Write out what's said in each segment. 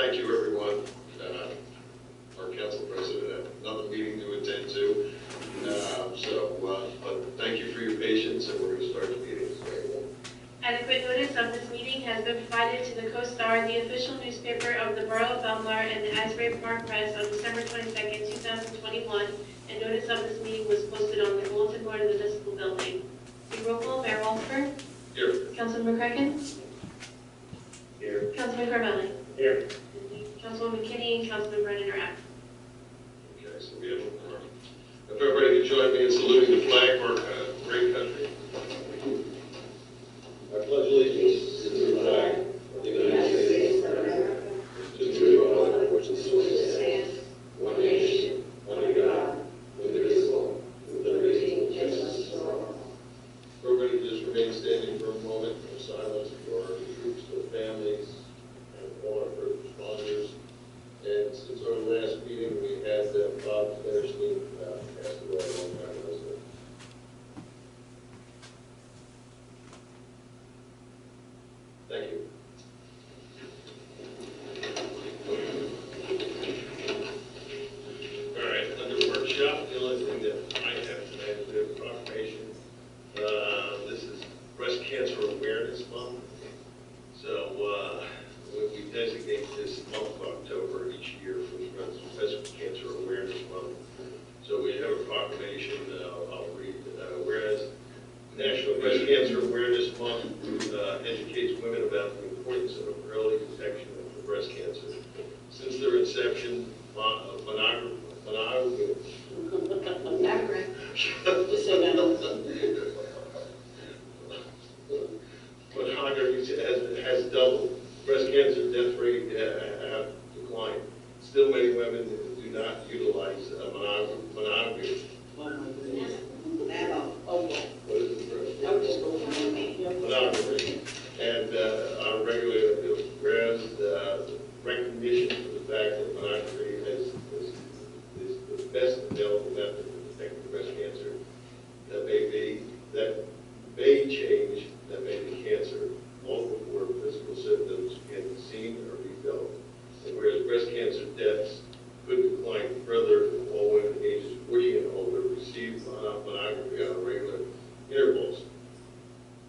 thank you, everyone. Our council president had another meeting to attend to. But thank you for your patience, and we're going to start the meeting. Adequate notice of this meeting has been provided to the Co-Star, the official newspaper of the Borough of Belmar, and the Asbury Park Press on December 22nd, 2021, and notice of this meeting was posted on the bulletin board of the municipal building. The roll call: Mayor Walker. Here. Councilman McCracken. Here. Councilman Carmelli. Here. Councilwoman Kinney and Councilman Brennan are absent. Okay, so we have a quorum. If everybody could join me in saluting the flag of our great country. I pledge allegiance to the flag of the United States of America, to the republic which stands one nation, under God, indivisible, with liberty and justice for all. Everybody just remain standing for a moment of silence for our troops, their families, and all our first responders. And since our last meeting, we had Bob Federstein passed away a long time ago. Thank you. All right, under workshop, the only thing that I have tonight is a proclamation. This is Breast Cancer Awareness Month. So we designate this month of October each year for Breast Cancer Awareness Month. So we have a proclamation. I'll read. Whereas National Breast Cancer Awareness Month educates women about the importance of early detection of breast cancer. Since their inception, monogamy. Just say that. Monogamy has doubled. Breast cancer death rate have declined. Still, many women do not utilize monogamy. Oh my goodness. Now, okay. What is it, Chris? I would just go for Monogamy. And on a regular basis, whereas recognition for the fact that monogamy is the best available method of detecting breast cancer, that may change, that may be cancer, long before physical symptoms can be seen or be felt. And whereas breast cancer deaths could decline further if all women ages 40 and older receive monogamy on regular intervals.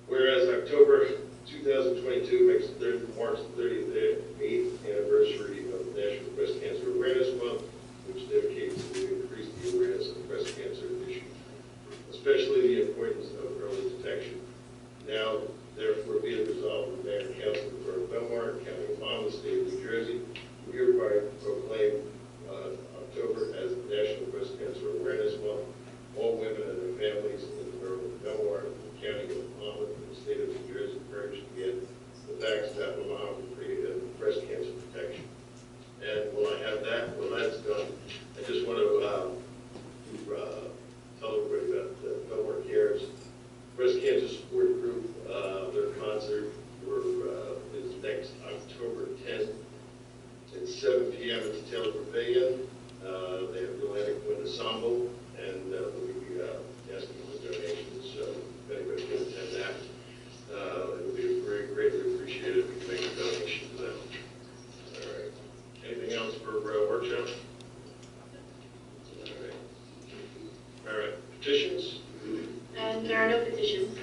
Whereas October 2022 marks the 38th anniversary of National Breast Cancer Awareness Month, which dedicates to increase the awareness of the breast cancer issue, especially the importance of early detection. Now, therefore, be it resolved, the Mayor and Council of the Borough of Belmar, County of Monmouth, State of New Jersey, we hereby proclaim October as National Breast Cancer Awareness Month. All women and their families in the Borough of Belmar, County of Monmouth, and the State of New Jersey encouraged to get the facts about mammography and breast cancer protection. And when I have that, when that's done, I just want to tell everybody about Belmar Cares Breast Cancer Support Group. Their concert is next October 10th at 7 p.m. at the Taylor Pavilion. They have the Atlantic Wind Ensemble, and we'll be asking for donations. So if anybody can attend that, it'll be greatly appreciated if you can make a donation to them. All right. Anything else for workshop? All right. Petitions? And there are no petitions.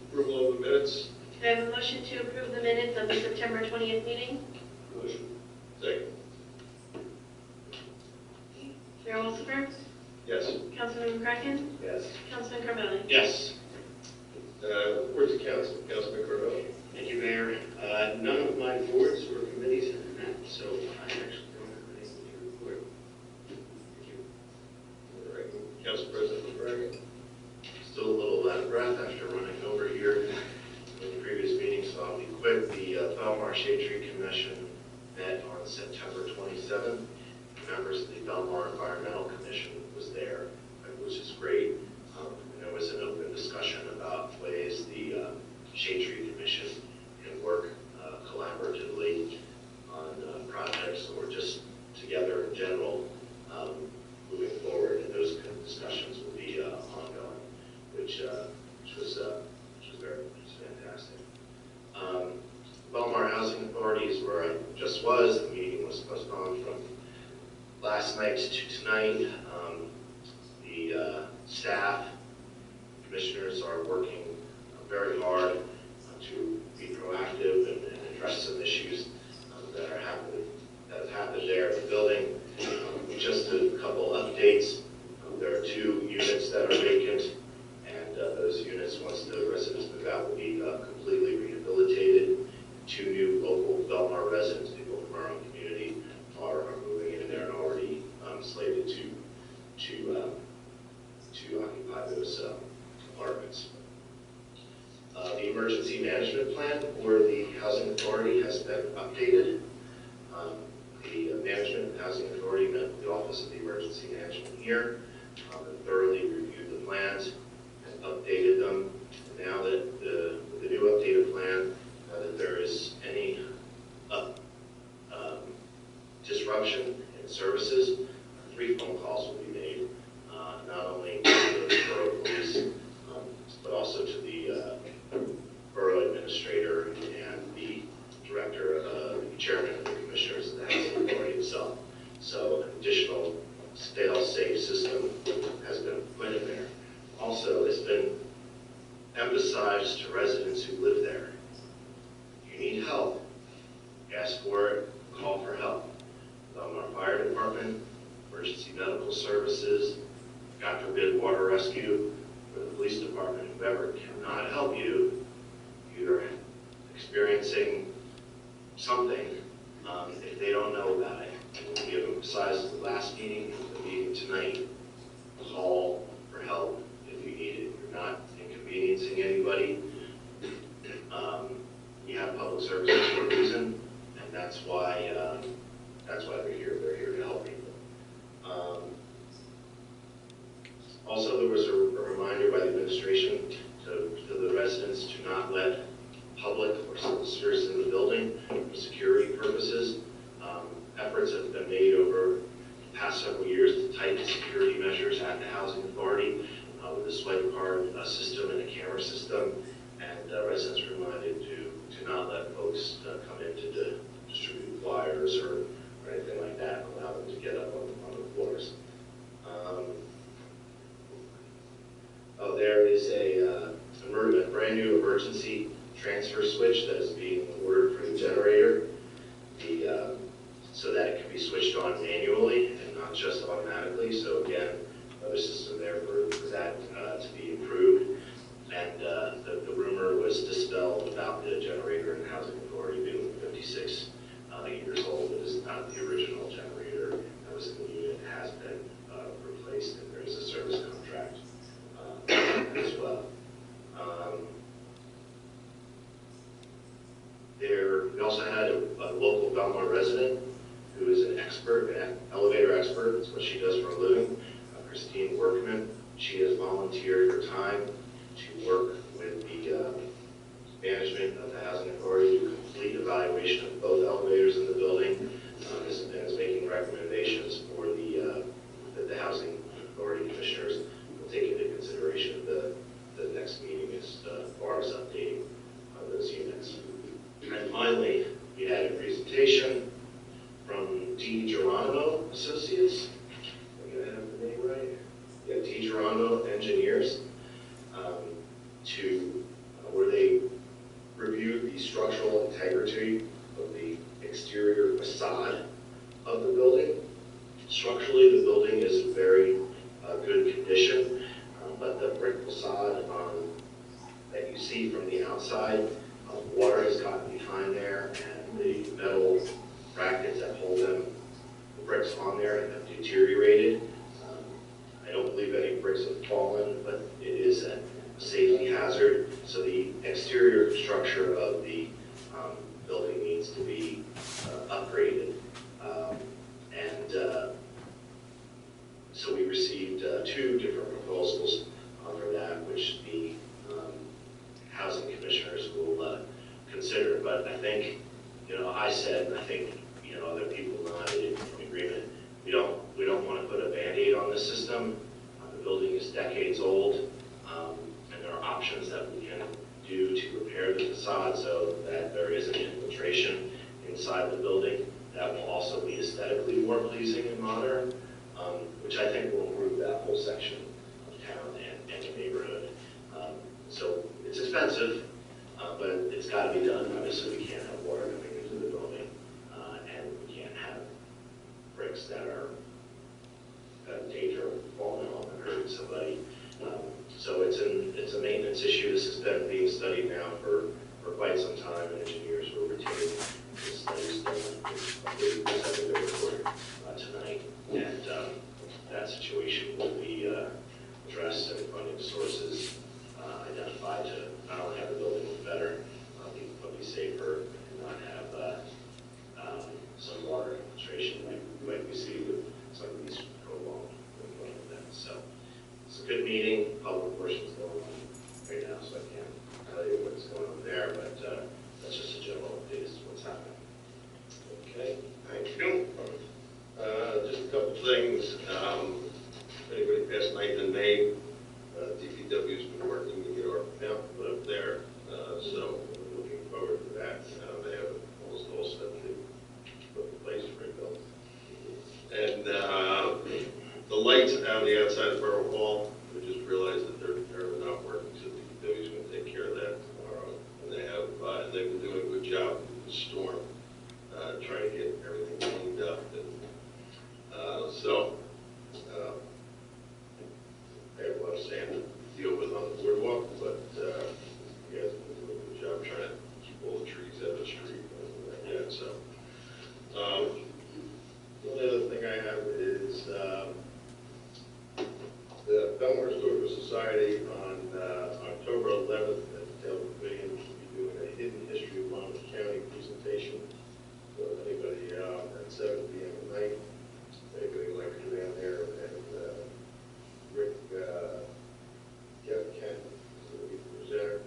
Approval of the minutes? Do I have a motion to approve the minutes of the September 20th meeting? Motion. Second. Mayor Walker. Yes. Councilman McCracken. Yes. Councilman Carmelli. Yes. Reports of council. Councilman Carmelli. Thank you, Mayor. None of my boards or committees have met, so I actually don't have anything to report. Thank you. All right. Council President McCracken. Still a little out of breath after running over here in the previous meeting, so I'll be quick. The Belmar Shade Tree Commission met on September 27th. Members of the Belmar Environmental Commission was there, which is great. There was an open discussion about ways the Shade Tree Commission can work collaboratively on projects or just together in general moving forward. And those discussions will be ongoing, which was fantastic. Belmar Housing Authority is where I just was. The meeting meeting was postponed from last night to tonight. The staff, commissioners are working very hard to be proactive and address some issues that have happened there in the building. Just a couple updates. There are 2 units that are vacant, and those units, once the residents move out, will be completely rehabilitated. 2 new local Belmar residents, people from our own community, are moving in there and already slated to occupy those apartments. The emergency management plan for the Housing Authority has been updated. The Management and Housing Authority met with the Office of the Emergency Management here and thoroughly reviewed the plans and updated them. And now that the new updated plan, that there is any disruption in services, 3 phone calls will be made, not only to the borough police, but also to the borough administrator and the director, the chairman of the commissioners of the Housing Authority itself. So an additional fail-safe system has been put in there. Also, it's been emphasized to residents who live there. You need help, ask for it, call for help. Our fire department, emergency medical services, God forbid water rescue, or the police department, whoever cannot help you, you're experiencing something, if they don't know about it. And we have emphasized the last meeting, the meeting tonight, call for help if you need it. You're not inconveniencing anybody. We have public services for a reason, and that's why they're here. They're here to help people. Also, there was a reminder by the administration to the residents to not let public or solicitors in the building for security purposes. Efforts have been made over the past several years to tighten security measures at the Housing Authority with a swipe card system and a camera system, and residents are reminded to not let folks come in to distribute flyers or anything like that, and allow them to get up on the floors. There is a brand new emergency transfer switch that is being ordered for the generator, so that it can be switched on manually and not just automatically. So again, another system there for that to be improved. And the rumor was dispelled about the generator in the Housing Authority being 56 years old. It is not the original generator that was in the unit. It has been replaced, and there is a service contract as well. We also had a local Belmar resident who is an expert, an elevator expert. That's what she does for a living, Christine Workman. She has volunteered her time to work with the management of the Housing Authority to complete evaluation of both elevators in the building, and is making recommendations for the Housing Authority commissioners will take into consideration the next meeting as far as updating those units. And finally, we had a presentation from D. Geronimo Associates. Am I going to have the name right? Yeah, D. Geronimo Engineers, where they reviewed the structural integrity of the exterior facade of the building. Structurally, the building is in very good condition, but the brick facade that you see from the outside, water has gotten behind there, and the metal brackets that hold them, the bricks on there, have deteriorated. I don't believe any bricks have fallen, but it is a safety hazard. So the exterior structure of the building needs to be upgraded. So we received 2 different proposals for that, which the housing commissioners will consider. But I think, I said, and I think, other people nodded in agreement, we don't want to put a Band-Aid on this system. The building is decades old, and there are options that we can do to repair the facade so that there isn't infiltration inside the building. that will also be aesthetically more pleasing and modern, which I think will improve that whole section of town and the neighborhood. So it's expensive, but it's got to be done. Obviously, we can't have water coming into the building, and we can't have bricks that are in danger of falling off and hurting somebody. So it's a maintenance issue. This has been being studied now for quite some time, and engineers were retained. The study's done, presented their report tonight, and that situation will be addressed and funding sources identified to not only have the building look better, but be safer and not have some water infiltration like we see with some of these prolonged events. So it's a good meeting. Public portion is going on right now, so I can't tell you what's going on there, but that's just a general update as to what's happening. Okay, thank you. Just a couple things. Anybody past 9th and May, DPW's been working to get our fountain put up there, so we're looking forward to that. They have almost all set to put in place for rebuild. And the lights on the outside of Borough Hall, we just realized that they're not working, so DPW's going to take care of that tomorrow. And they've been doing a good job with the storm, trying to get everything cleaned up. And they have a lot of sand to deal with on the boardwalk, but you guys have been doing a good job trying to keep all the trees out of the street and like that. So the only other thing I have is the Belmar Historical Society on October 11th at the Taylor Pavilion will be doing a hidden history of Monmouth County presentation. So if anybody at 7 p.m. at night, anybody would like to go down there, and Rick Kent is going to be the presenter,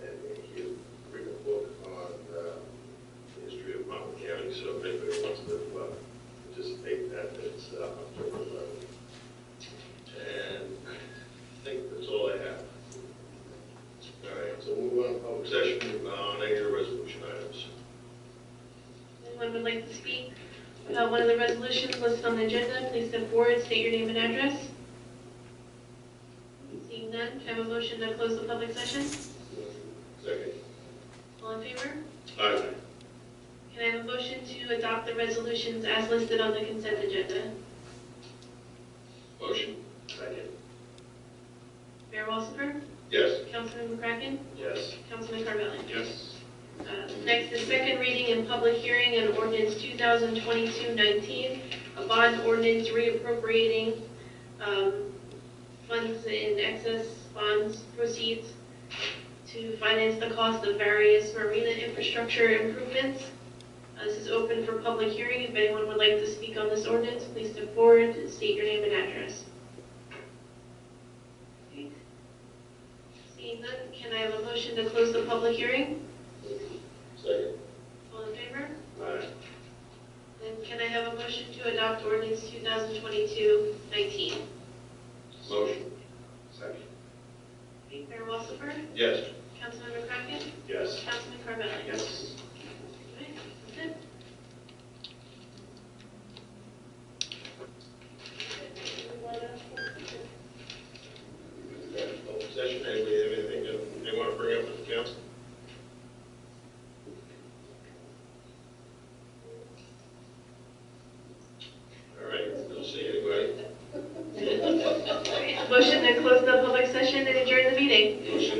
and he has written a book on the history of Monmouth County. So if anybody wants to participate in that, it's October 11th. And I think that's all I have. All right, so we'll move on to public session on any of the resolution items. Anyone would like to speak about one of the resolutions listed on the agenda, please step forward, state your name and address. Seeing none, can I have a motion to close the public session? Second. All in favor? Aye. Can I have a motion to adopt the resolutions as listed on the consent agenda? Motion. Second. Mayor Walsifer? Yes. Councilman McCracken? Yes. Councilman Carvelli? Yes. Next is second reading and public hearing on ordinance 2022-19, a bond ordinance reappropriating funds in excess bonds proceeds to finance the cost of various marina infrastructure improvements. This is open for public hearing. If anyone would like to speak on this ordinance, please step forward and state your name and address. Okay. Seeing none, can I have a motion to close the public hearing? Second. All in favor? Aye. Then can I have a motion to adopt ordinance 2022-19? Motion. Second. Okay, Mayor Walsifer? Yes. Councilman McCracken? Yes. Councilman Carvelli? Yes. Okay, that's it. Open session. Anybody have anything they want to bring up with the council? All right, don't see anybody. Motion to close the public session and adjourn the meeting. Motion